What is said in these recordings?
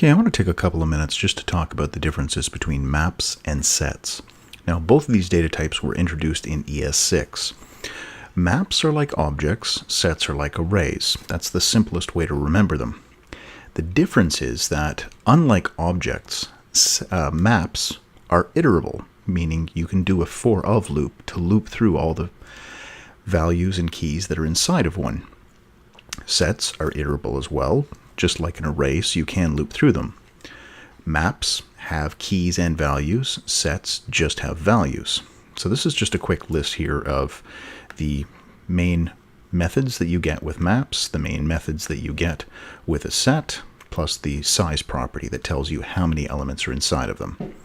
Okay, I want to take a couple of minutes just to talk about the differences between maps and sets. Now, both of these data types were introduced in ES6. Maps are like objects, sets are like arrays. That's the simplest way to remember them. The difference is that, unlike objects, maps are iterable, meaning you can do a for of loop to loop through all the values and keys that are inside of one. Sets are iterable as well, just like an array, so you can loop through them. Maps have keys and values, sets just have values. So this is just a quick list here of the main methods that you get with maps, the main methods that you get with a set, plus the size property that tells you how many elements are inside of them.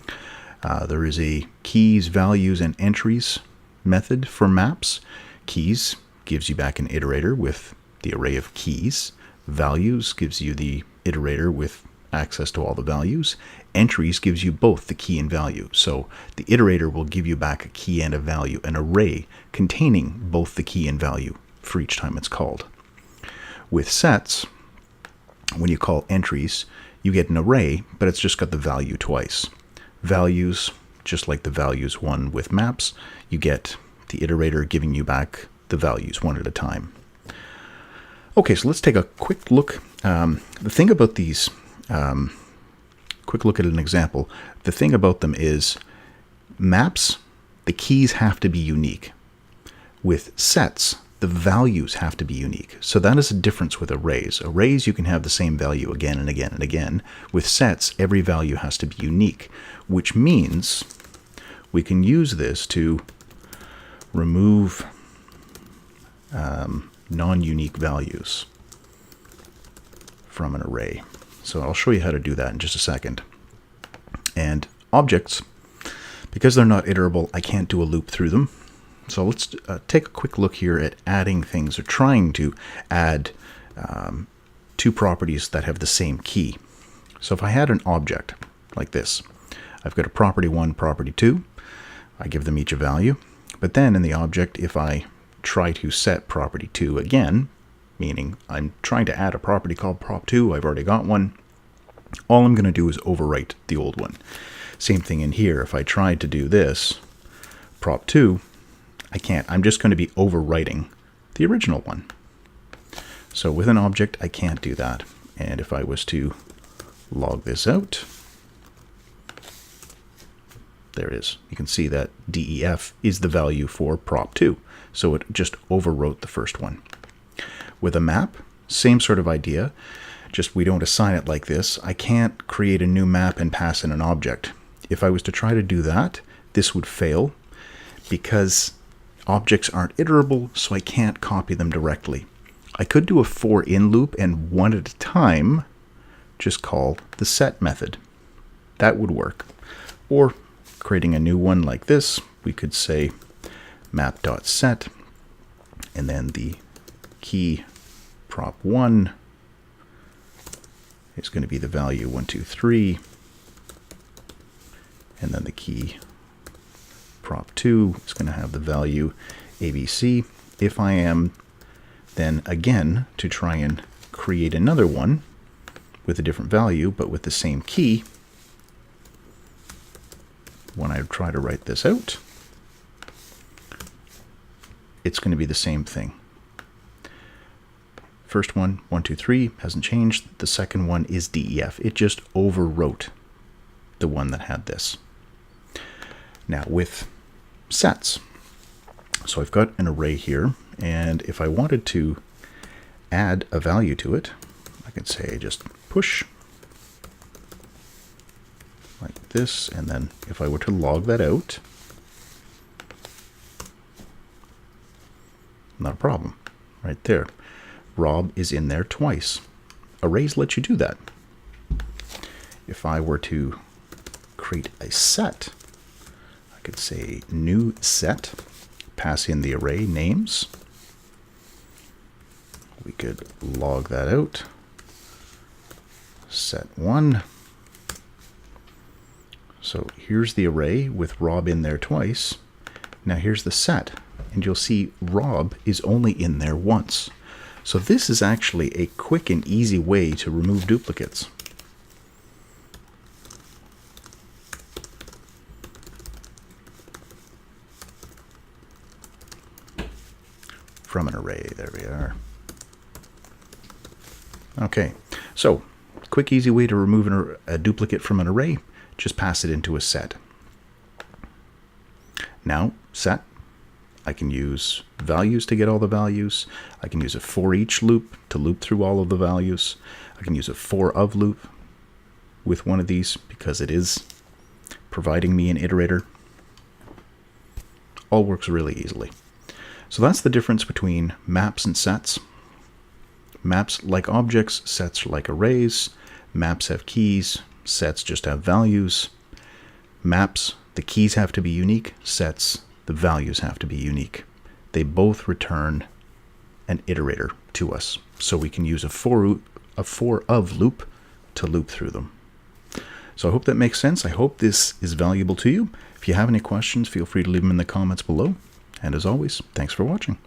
There is a keys, values, and entries method for maps. Keys gives you back an iterator with the array of keys. Values gives you the iterator with access to all the values. Entries gives you both the key and value. So the iterator will give you back a key and a value, an array containing both the key and value for each time it's called. With sets, when you call entries, you get an array, but it's just got the value twice. Values, just like the values one with maps, you get the iterator giving you back the values one at a time. Okay, so let's take a quick look. The thing about these, quick look at an example. The thing about them is maps, the keys have to be unique. With sets, the values have to be unique. So that is a difference with arrays. Arrays, you can have the same value again and again and again. With sets, every value has to be unique, which means we can use this to remove non-unique values from an array. So I'll show you how to do that in just a second. And objects, because they're not iterable, I can't do a loop through them. So let's take a quick look here at adding things, or trying to add two properties that have the same key. So if I had an object like this, I've got a property 1, property 2. I give them each a value. But then in the object, if I try to set property 2 again, meaning I'm trying to add a property called prop2, I've already got one, all I'm going to do is overwrite the old one. Same thing in here. If I tried to do this, prop2, I can't. I'm just going to be overwriting the original one. So with an object, I can't do that. And if I was to log this out, there it is. You can see that def is the value for prop2. So it just overwrote the first one. With a map, same sort of idea, just we don't assign it like this. I can't create a new map and pass in an object. If I was to try to do that, this would fail because objects aren't iterable, so I can't copy them directly. I could do a for in loop and one at a time just call the set method. That would work. Or creating a new one like this, we could say map.set, and then the key prop1 is going to be the value 1, 2, 3, and then the key prop2 is going to have the value ABC. If I am then again to try and create another one with a different value but with the same key, when I try to write this out, it's going to be the same thing. First one, 1, 2, 3, hasn't changed. The second one is def. It just overwrote the one that had this. Now with sets, so I've got an array here, and if I wanted to add a value to it, I could say just push like this, and then if I were to log that out, not a problem, right there. Rob is in there twice. Arrays let you do that. If I were to create a set, I could say new set, pass in the array names. We could log that out. Set1. So here's the array with Rob in there twice. Now here's the set, and you'll see Rob is only in there once. So this is actually a quick and easy way to remove duplicates. from an array. There we are. Okay, so quick, easy way to remove a duplicate from an array, just pass it into a set. Now, set, I can use values to get all the values. I can use a for each loop to loop through all of the values. I can use a for of loop with one of these because it is providing me an iterator. All works really easily. So that's the difference between maps and sets. Maps like objects, sets are like arrays. Maps have keys, sets just have values. Maps, the keys have to be unique. Sets, the values have to be unique. They both return an iterator to us, so we can use a for of loop to loop through them. So I hope that makes sense. I hope this is valuable to you. If you have any questions, feel free to leave them in the comments below. And as always, thanks for watching.